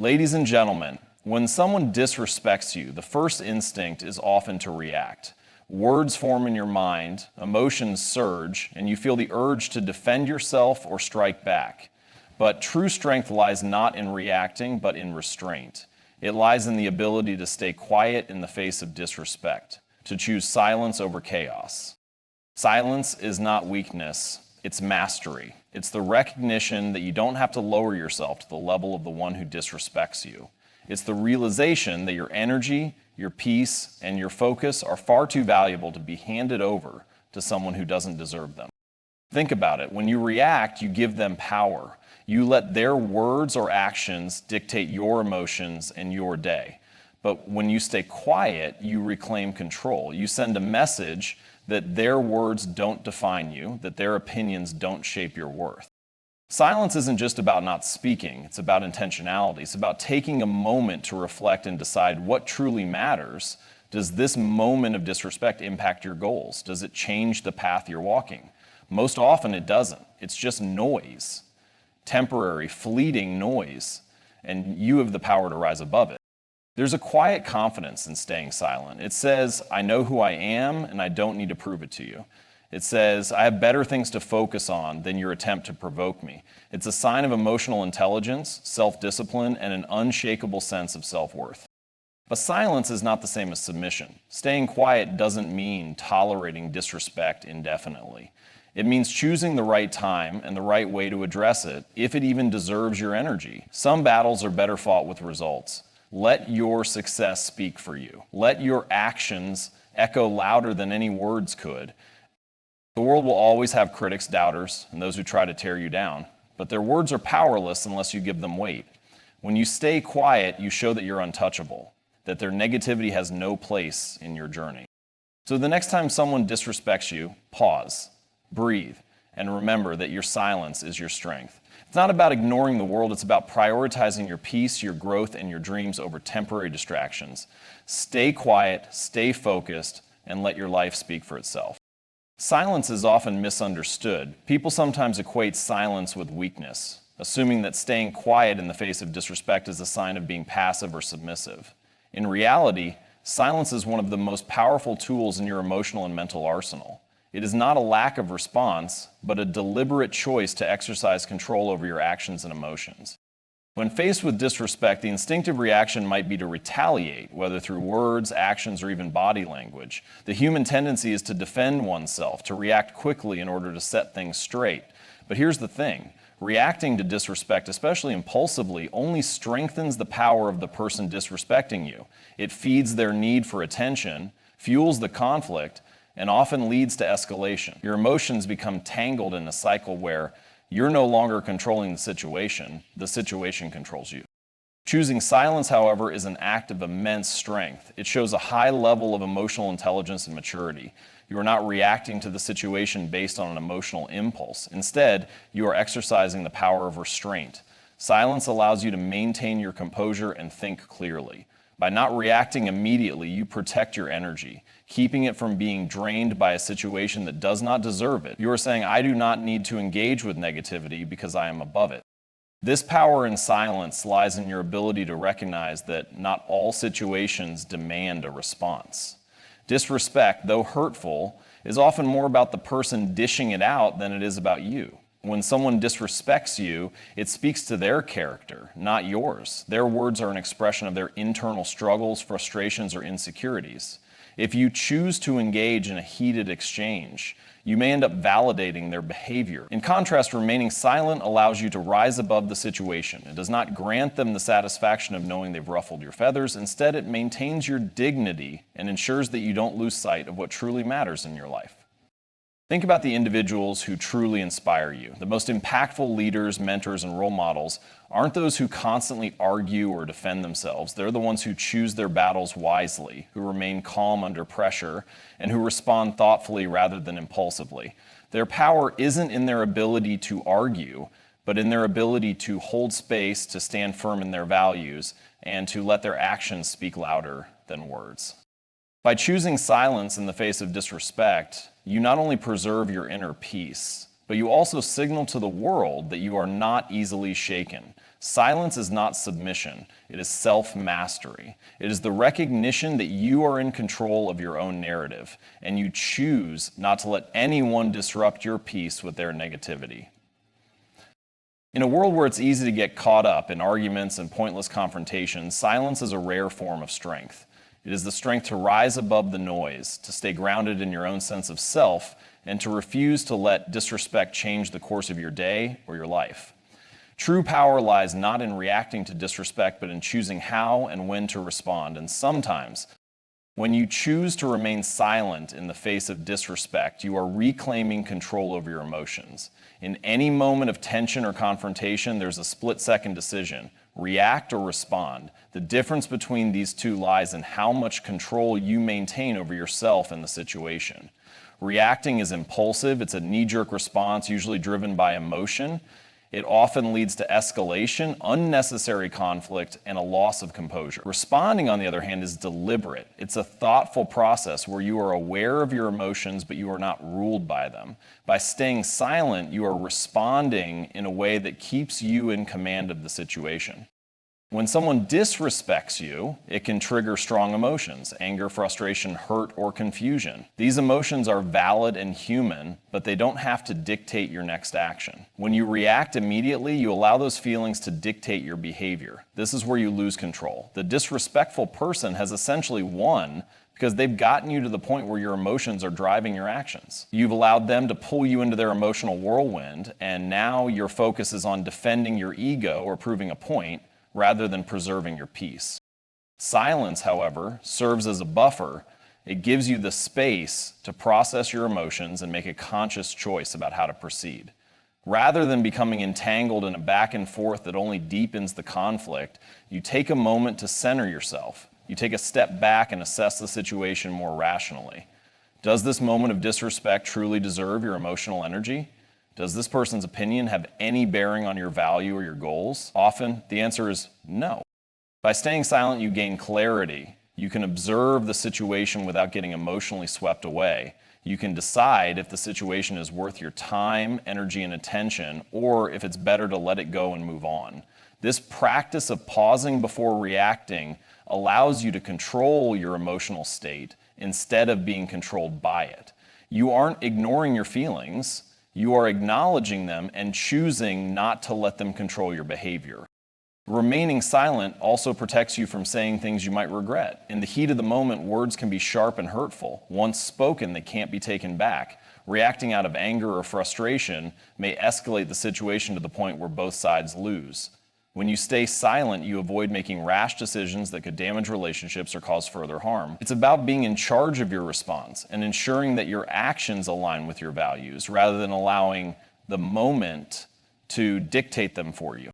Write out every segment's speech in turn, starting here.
Ladies and gentlemen, when someone disrespects you, the first instinct is often to react. Words form in your mind, emotions surge, and you feel the urge to defend yourself or strike back. But true strength lies not in reacting, but in restraint. It lies in the ability to stay quiet in the face of disrespect, to choose silence over chaos. Silence is not weakness, it's mastery. It's the recognition that you don't have to lower yourself to the level of the one who disrespects you. It's the realization that your energy, your peace, and your focus are far too valuable to be handed over to someone who doesn't deserve them. Think about it. When you react, you give them power. You let their words or actions dictate your emotions and your day. But when you stay quiet, you reclaim control. You send a message that their words don't define you, that their opinions don't shape your worth. Silence isn't just about not speaking, it's about intentionality. It's about taking a moment to reflect and decide what truly matters. Does this moment of disrespect impact your goals? Does it change the path you're walking? Most often it doesn't. It's just noise, temporary, fleeting noise, and you have the power to rise above it. There's a quiet confidence in staying silent. It says, I know who I am and I don't need to prove it to you. It says, I have better things to focus on than your attempt to provoke me. It's a sign of emotional intelligence, self-discipline, and an unshakable sense of self-worth. But silence is not the same as submission. Staying quiet doesn't mean tolerating disrespect indefinitely. It means choosing the right time and the right way to address it, if it even deserves your energy. Some battles are better fought with results. Let your success speak for you. Let your actions echo louder than any words could. The world will always have critics, doubters, and those who try to tear you down, but their words are powerless unless you give them weight. When you stay quiet, you show that you're untouchable, that their negativity has no place in your journey. So the next time someone disrespects you, pause, breathe, and remember that your silence is your strength. It's not about ignoring the world, it's about prioritizing your peace, your growth, and your dreams over temporary distractions. Stay quiet, stay focused, and let your life speak for itself. Silence is often misunderstood. People sometimes equate silence with weakness, assuming that staying quiet in the face of disrespect is a sign of being passive or submissive. In reality, silence is one of the most powerful tools in your emotional and mental arsenal. It is not a lack of response, but a deliberate choice to exercise control over your actions and emotions. When faced with disrespect, the instinctive reaction might be to retaliate, whether through words, actions, or even body language. The human tendency is to defend oneself, to react quickly in order to set things straight. But here's the thing. Reacting to disrespect, especially impulsively, only strengthens the power of the person disrespecting you. It feeds their need for attention, fuels the conflict, and often leads to escalation. Your emotions become tangled in a cycle where you're no longer controlling the situation controls you. Choosing silence, however, is an act of immense strength. It shows a high level of emotional intelligence and maturity. You are not reacting to the situation based on an emotional impulse. Instead, you are exercising the power of restraint. Silence allows you to maintain your composure and think clearly. By not reacting immediately, you protect your energy, keeping it from being drained by a situation that does not deserve it. You are saying, I do not need to engage with negativity because I am above it. This power in silence lies in your ability to recognize that not all situations demand a response. Disrespect, though hurtful, is often more about the person dishing it out than it is about you. When someone disrespects you, it speaks to their character, not yours. Their words are an expression of their internal struggles, frustrations, or insecurities. If you choose to engage in a heated exchange, you may end up validating their behavior. In contrast, remaining silent allows you to rise above the situation. It does not grant them the satisfaction of knowing they've ruffled your feathers. Instead, it maintains your dignity and ensures that you don't lose sight of what truly matters in your life. Think about the individuals who truly inspire you. The most impactful leaders, mentors, and role models aren't those who constantly argue or defend themselves. They're the ones who choose their battles wisely, who remain calm under pressure, and who respond thoughtfully rather than impulsively. Their power isn't in their ability to argue, but in their ability to hold space, to stand firm in their values, and to let their actions speak louder than words. By choosing silence in the face of disrespect, you not only preserve your inner peace, but you also signal to the world that you are not easily shaken, Silence is not submission, it is self-mastery. It is the recognition that you are in control of your own narrative, and you choose not to let anyone disrupt your peace with their negativity. In a world where it's easy to get caught up in arguments and pointless confrontations, silence is a rare form of strength. It is the strength to rise above the noise, to stay grounded in your own sense of self, and to refuse to let disrespect change the course of your day or your life. True power lies not in reacting to disrespect, but in choosing how and when to respond. And sometimes, when you choose to remain silent in the face of disrespect, you are reclaiming control over your emotions. In any moment of tension or confrontation, there's a split-second decision: react or respond. The difference between these two lies in how much control you maintain over yourself and the situation. Reacting is impulsive. It's a knee-jerk response, usually driven by emotion. It often leads to escalation, unnecessary conflict, and a loss of composure. Responding, on the other hand, is deliberate. It's a thoughtful process where you are aware of your emotions, but you are not ruled by them. By staying silent, you are responding in a way that keeps you in command of the situation. When someone disrespects you, it can trigger strong emotions: anger, frustration, hurt, or confusion. These emotions are valid and human, but they don't have to dictate your next action. When you react immediately, you allow those feelings to dictate your behavior. This is where you lose control. The disrespectful person has essentially won because they've gotten you to the point where your emotions are driving your actions. You've allowed them to pull you into their emotional whirlwind, and now your focus is on defending your ego or proving a point, rather than preserving your peace. Silence, however, serves as a buffer. It gives you the space to process your emotions and make a conscious choice about how to proceed. Rather than becoming entangled in a back and forth that only deepens the conflict, you take a moment to center yourself. You take a step back and assess the situation more rationally. Does this moment of disrespect truly deserve your emotional energy? Does this person's opinion have any bearing on your value or your goals? Often, the answer is no. By staying silent, you gain clarity. You can observe the situation without getting emotionally swept away. You can decide if the situation is worth your time, energy, and attention, or if it's better to let it go and move on. This practice of pausing before reacting allows you to control your emotional state instead of being controlled by it. You aren't ignoring your feelings. You are acknowledging them and choosing not to let them control your behavior. Remaining silent also protects you from saying things you might regret. In the heat of the moment, words can be sharp and hurtful. Once spoken, they can't be taken back. Reacting out of anger or frustration may escalate the situation to the point where both sides lose. When you stay silent, you avoid making rash decisions that could damage relationships or cause further harm. It's about being in charge of your response and ensuring that your actions align with your values rather than allowing the moment to dictate them for you.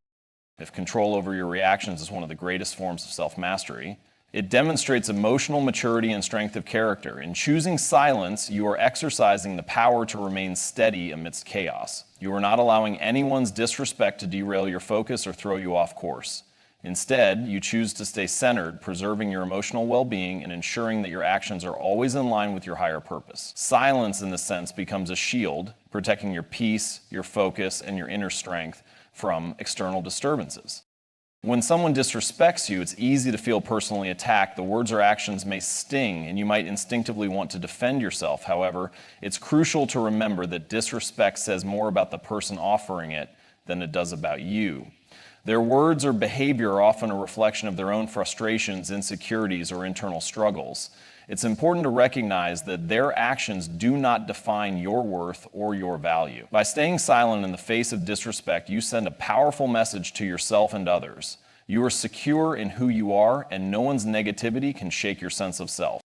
If control over your reactions is one of the greatest forms of self-mastery, it demonstrates emotional maturity and strength of character. In choosing silence, you are exercising the power to remain steady amidst chaos. You are not allowing anyone's disrespect to derail your focus or throw you off course. Instead, you choose to stay centered, preserving your emotional well-being and ensuring that your actions are always in line with your higher purpose. Silence, in this sense, becomes a shield, protecting your peace, your focus, and your inner strength from external disturbances. When someone disrespects you, it's easy to feel personally attacked. The words or actions may sting, and you might instinctively want to defend yourself. However, it's crucial to remember that disrespect says more about the person offering it than it does about you. Their words or behavior are often a reflection of their own frustrations, insecurities, or internal struggles. It's important to recognize that their actions do not define your worth or your value. By staying silent in the face of disrespect, you send a powerful message to yourself and others. You are secure in who you are, and no one's negativity can shake your sense of self.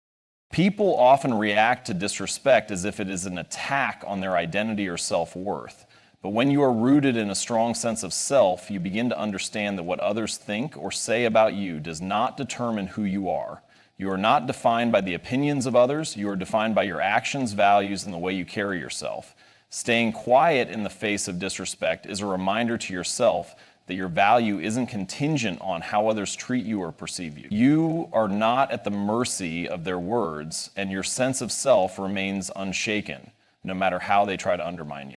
People often react to disrespect as if it is an attack on their identity or self-worth. But when you are rooted in a strong sense of self, you begin to understand that what others think or say about you does not determine who you are. You are not defined by the opinions of others. You are defined by your actions, values, and the way you carry yourself. Staying quiet in the face of disrespect is a reminder to yourself that your value isn't contingent on how others treat you or perceive you. You are not at the mercy of their words, and your sense of self remains unshaken, no matter how they try to undermine you.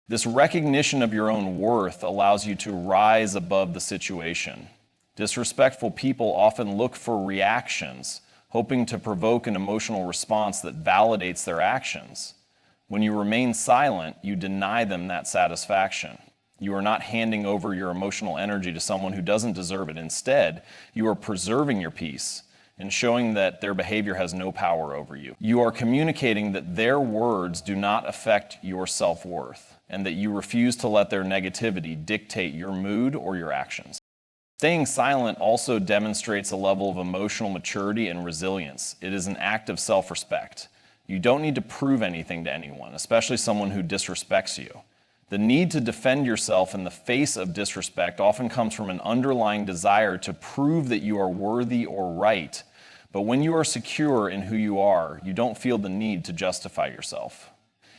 This recognition of your own worth allows you to rise above the situation. Disrespectful people often look for reactions, hoping to provoke an emotional response that validates their actions. When you remain silent, you deny them that satisfaction. You are not handing over your emotional energy to someone who doesn't deserve it. Instead, you are preserving your peace and showing that their behavior has no power over you. You are communicating that their words do not affect your self-worth and that you refuse to let their negativity dictate your mood or your actions. Staying silent also demonstrates a level of emotional maturity and resilience. It is an act of self-respect. You don't need to prove anything to anyone, especially someone who disrespects you. The need to defend yourself in the face of disrespect often comes from an underlying desire to prove that you are worthy or right. But when you are secure in who you are, you don't feel the need to justify yourself.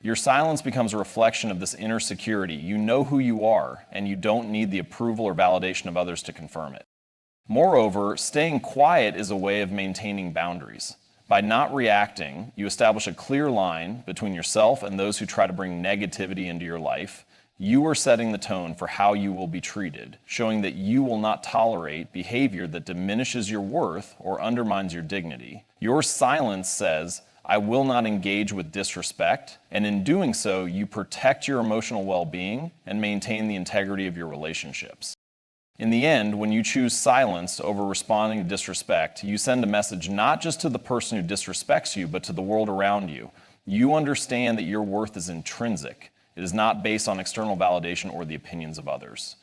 Your silence becomes a reflection of this inner security. You know who you are, and you don't need the approval or validation of others to confirm it. Moreover, staying quiet is a way of maintaining boundaries. By not reacting, you establish a clear line between yourself and those who try to bring negativity into your life. You are setting the tone for how you will be treated, showing that you will not tolerate behavior that diminishes your worth or undermines your dignity. Your silence says, I will not engage with disrespect, and in doing so, you protect your emotional well-being and maintain the integrity of your relationships. In the end, when you choose silence over responding to disrespect, you send a message not just to the person who disrespects you, but to the world around you. You understand that your worth is intrinsic. It is not based on external validation or the opinions of others.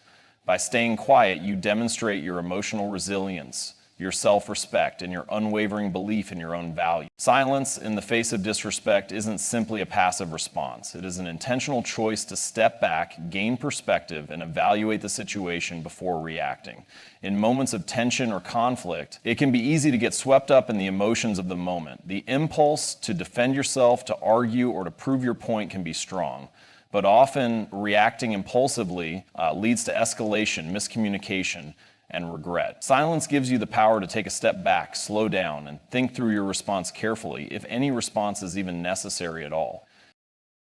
By staying quiet, you demonstrate your emotional resilience, your self-respect, and your unwavering belief in your own value. Silence in the face of disrespect isn't simply a passive response. It is an intentional choice to step back, gain perspective, and evaluate the situation before reacting. In moments of tension or conflict, it can be easy to get swept up in the emotions of the moment. The impulse to defend yourself, to argue, or to prove your point can be strong. But often, reacting impulsively leads to escalation, miscommunication, and regret. Silence gives you the power to take a step back, slow down, and think through your response carefully, if any response is even necessary at all.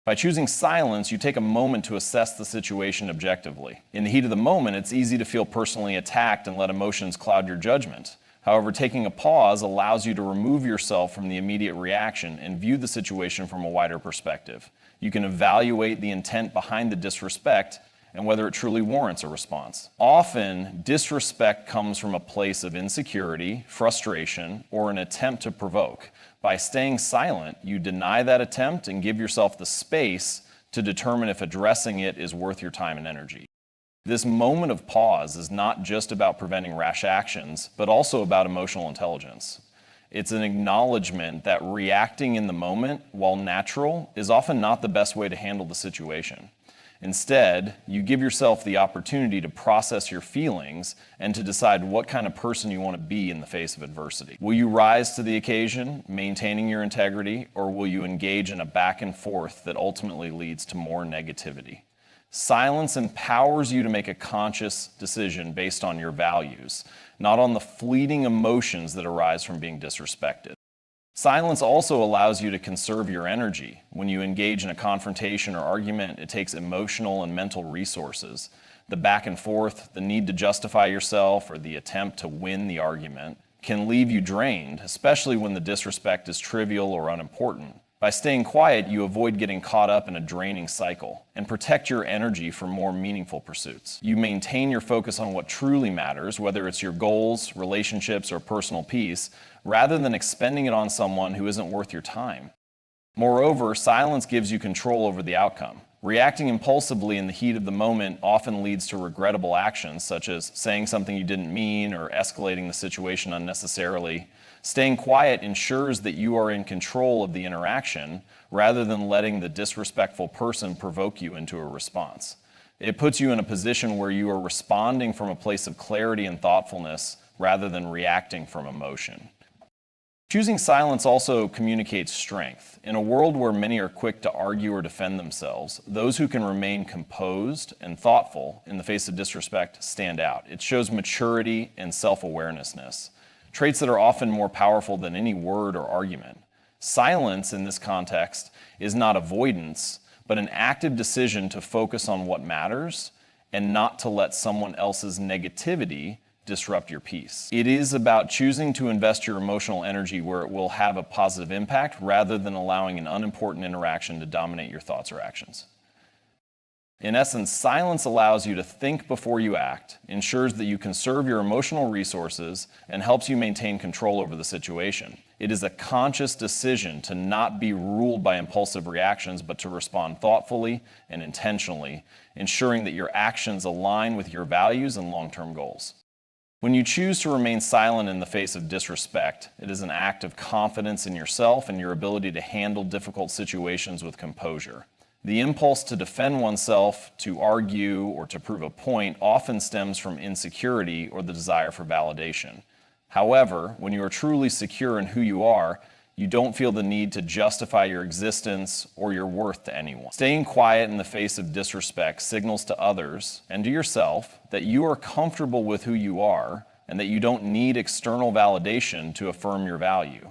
By choosing silence, you take a moment to assess the situation objectively. In the heat of the moment, it's easy to feel personally attacked and let emotions cloud your judgment. However, taking a pause allows you to remove yourself from the immediate reaction and view the situation from a wider perspective. You can evaluate the intent behind the disrespect and whether it truly warrants a response. Often, disrespect comes from a place of insecurity, frustration, or an attempt to provoke. By staying silent, you deny that attempt and give yourself the space to determine if addressing it is worth your time and energy. This moment of pause is not just about preventing rash actions, but also about emotional intelligence. It's an acknowledgement that reacting in the moment, while natural, is often not the best way to handle the situation. Instead, you give yourself the opportunity to process your feelings and to decide what kind of person you want to be in the face of adversity. Will you rise to the occasion, maintaining your integrity, or will you engage in a back and forth that ultimately leads to more negativity? Silence empowers you to make a conscious decision based on your values, not on the fleeting emotions that arise from being disrespected. Silence also allows you to conserve your energy. When you engage in a confrontation or argument, it takes emotional and mental resources. The back and forth, the need to justify yourself, or the attempt to win the argument can leave you drained, especially when the disrespect is trivial or unimportant. By staying quiet, you avoid getting caught up in a draining cycle and protect your energy for more meaningful pursuits. You maintain your focus on what truly matters, whether it's your goals, relationships, or personal peace, rather than expending it on someone who isn't worth your time. Moreover, silence gives you control over the outcome. Reacting impulsively in the heat of the moment often leads to regrettable actions, such as saying something you didn't mean or escalating the situation unnecessarily. Staying quiet ensures that you are in control of the interaction rather than letting the disrespectful person provoke you into a response. It puts you in a position where you are responding from a place of clarity and thoughtfulness rather than reacting from emotion. Choosing silence also communicates strength. In a world where many are quick to argue or defend themselves, those who can remain composed and thoughtful in the face of disrespect stand out. It shows maturity and self-awareness, traits that are often more powerful than any word or argument. Silence in this context is not avoidance, but an active decision to focus on what matters and not to let someone else's negativity disrupt your peace. It is about choosing to invest your emotional energy where it will have a positive impact rather than allowing an unimportant interaction to dominate your thoughts or actions. In essence, silence allows you to think before you act, ensures that you conserve your emotional resources, and helps you maintain control over the situation. It is a conscious decision to not be ruled by impulsive reactions, but to respond thoughtfully and intentionally, ensuring that your actions align with your values and long-term goals. When you choose to remain silent in the face of disrespect, it is an act of confidence in yourself and your ability to handle difficult situations with composure. The impulse to defend oneself, to argue, or to prove a point often stems from insecurity or the desire for validation. However, when you are truly secure in who you are, you don't feel the need to justify your existence or your worth to anyone. Staying quiet in the face of disrespect signals to others and to yourself that you are comfortable with who you are and that you don't need external validation to affirm your value.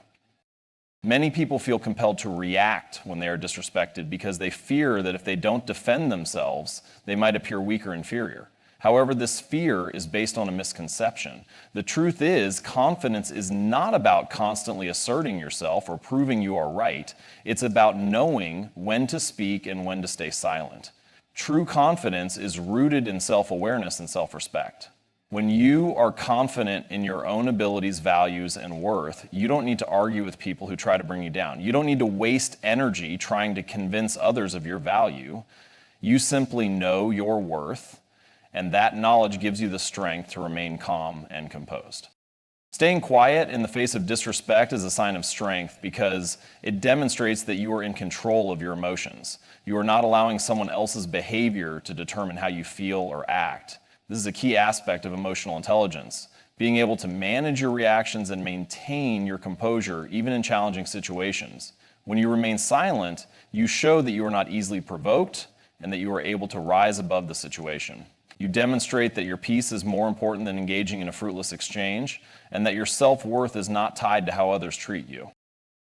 Many people feel compelled to react when they are disrespected because they fear that if they don't defend themselves, they might appear weak or inferior. However, this fear is based on a misconception. The truth is, confidence is not about constantly asserting yourself or proving you are right. It's about knowing when to speak and when to stay silent. True confidence is rooted in self-awareness and self-respect. When you are confident in your own abilities, values, and worth, you don't need to argue with people who try to bring you down. You don't need to waste energy trying to convince others of your value. You simply know your worth, and that knowledge gives you the strength to remain calm and composed. Staying quiet in the face of disrespect is a sign of strength because it demonstrates that you are in control of your emotions. You are not allowing someone else's behavior to determine how you feel or act. This is a key aspect of emotional intelligence, being able to manage your reactions and maintain your composure even in challenging situations. When you remain silent, you show that you are not easily provoked and that you are able to rise above the situation. You demonstrate that your peace is more important than engaging in a fruitless exchange and that your self-worth is not tied to how others treat you.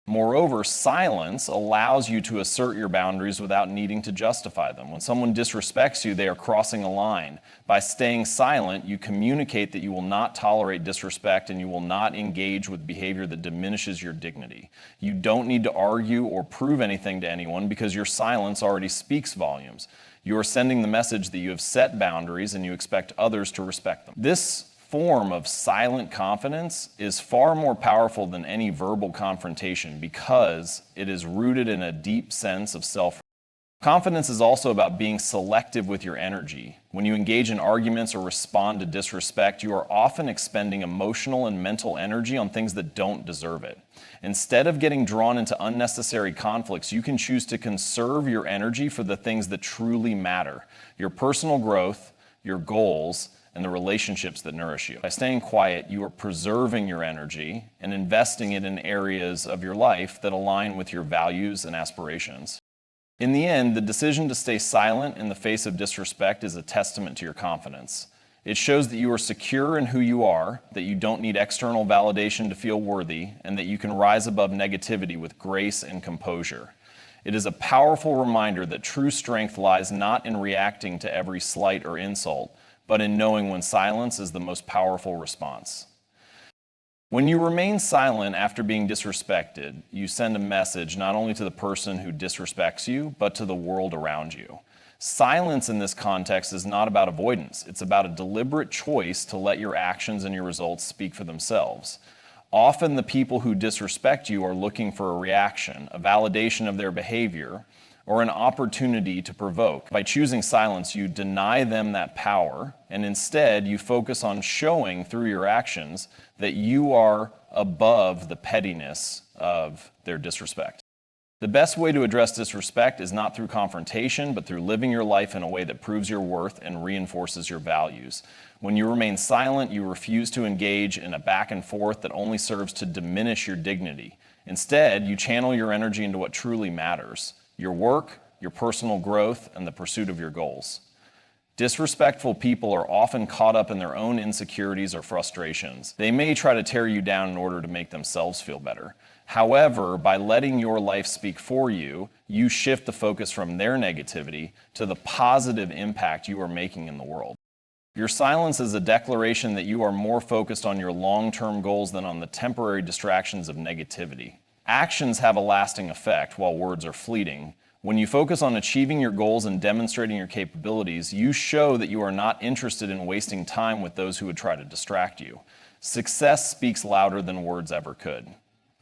Moreover, silence allows you to assert your boundaries without needing to justify them. When someone disrespects you, they are crossing a line. By staying silent, you communicate that you will not tolerate disrespect and you will not engage with behavior that diminishes your dignity. You don't need to argue or prove anything to anyone because your silence already speaks volumes. You are sending the message that you have set boundaries and you expect others to respect them. This form of silent confidence is far more powerful than any verbal confrontation because it is rooted in a deep sense of self. Confidence is also about being selective with your energy. When you engage in arguments or respond to disrespect, you are often expending emotional and mental energy on things that don't deserve it. Instead of getting drawn into unnecessary conflicts, you can choose to conserve your energy for the things that truly matter: your personal growth, your goals, and the relationships that nourish you. By staying quiet, you are preserving your energy and investing it in areas of your life that align with your values and aspirations. In the end, the decision to stay silent in the face of disrespect is a testament to your confidence. It shows that you are secure in who you are, that you don't need external validation to feel worthy, and that you can rise above negativity with grace and composure. It is a powerful reminder that true strength lies not in reacting to every slight or insult, but in knowing when silence is the most powerful response. When you remain silent after being disrespected, you send a message not only to the person who disrespects you, but to the world around you. Silence in this context is not about avoidance. It's about a deliberate choice to let your actions and your results speak for themselves. Often the people who disrespect you are looking for a reaction, a validation of their behavior, or an opportunity to provoke. By choosing silence, you deny them that power, and instead you focus on showing through your actions that you are above the pettiness of their disrespect. The best way to address disrespect is not through confrontation, but through living your life in a way that proves your worth and reinforces your values. When you remain silent, you refuse to engage in a back and forth that only serves to diminish your dignity. Instead, you channel your energy into what truly matters: your work, your personal growth, and the pursuit of your goals. Disrespectful people are often caught up in their own insecurities or frustrations. They may try to tear you down in order to make themselves feel better. However, by letting your life speak for you, you shift the focus from their negativity to the positive impact you are making in the world. Your silence is a declaration that you are more focused on your long-term goals than on the temporary distractions of negativity. Actions have a lasting effect while words are fleeting. When you focus on achieving your goals and demonstrating your capabilities, you show that you are not interested in wasting time with those who would try to distract you. Success speaks louder than words ever could.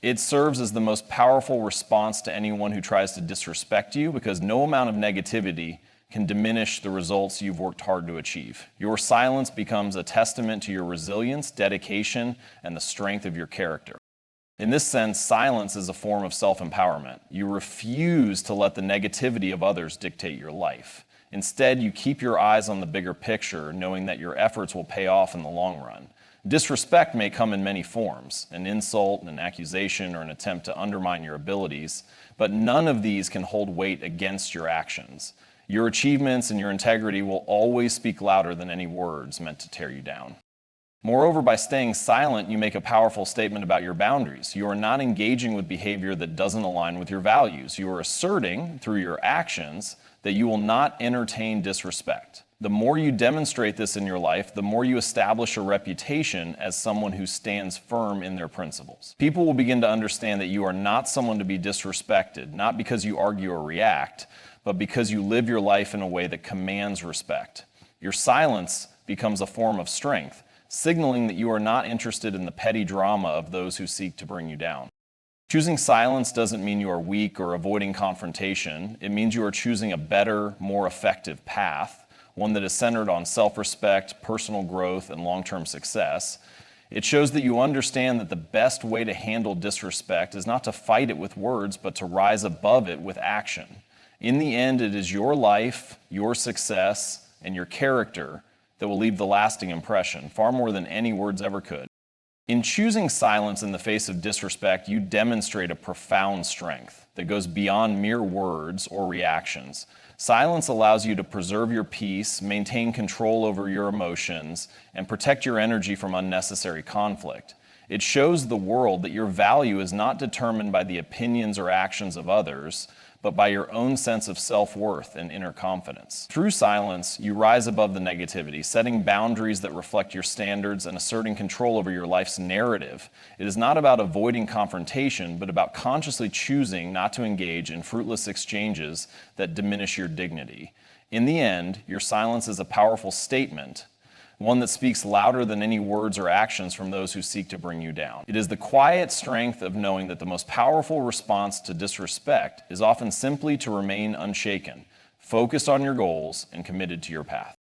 It serves as the most powerful response to anyone who tries to disrespect you because no amount of negativity can diminish the results you've worked hard to achieve. Your silence becomes a testament to your resilience, dedication, and the strength of your character. In this sense, silence is a form of self-empowerment. You refuse to let the negativity of others dictate your life. Instead, you keep your eyes on the bigger picture, knowing that your efforts will pay off in the long run. Disrespect may come in many forms, an insult, an accusation, or an attempt to undermine your abilities, but none of these can hold weight against your actions. Your achievements and your integrity will always speak louder than any words meant to tear you down. Moreover, by staying silent, you make a powerful statement about your boundaries. You are not engaging with behavior that doesn't align with your values. You are asserting, through your actions, that you will not entertain disrespect. The more you demonstrate this in your life, the more you establish a reputation as someone who stands firm in their principles. People will begin to understand that you are not someone to be disrespected, not because you argue or react, but because you live your life in a way that commands respect. Your silence becomes a form of strength, signaling that you are not interested in the petty drama of those who seek to bring you down. Choosing silence doesn't mean you are weak or avoiding confrontation. It means you are choosing a better, more effective path, one that is centered on self-respect, personal growth, and long-term success. It shows that you understand that the best way to handle disrespect is not to fight it with words, but to rise above it with action. In the end, it is your life, your success, and your character that will leave the lasting impression, far more than any words ever could. In choosing silence in the face of disrespect, you demonstrate a profound strength that goes beyond mere words or reactions. Silence allows you to preserve your peace, maintain control over your emotions, and protect your energy from unnecessary conflict. It shows the world that your value is not determined by the opinions or actions of others, but by your own sense of self-worth and inner confidence. Through silence, you rise above the negativity, setting boundaries that reflect your standards and asserting control over your life's narrative. It is not about avoiding confrontation, but about consciously choosing not to engage in fruitless exchanges that diminish your dignity. In the end, your silence is a powerful statement, one that speaks louder than any words or actions from those who seek to bring you down. It is the quiet strength of knowing that the most powerful response to disrespect is often simply to remain unshaken, focused on your goals, and committed to your path.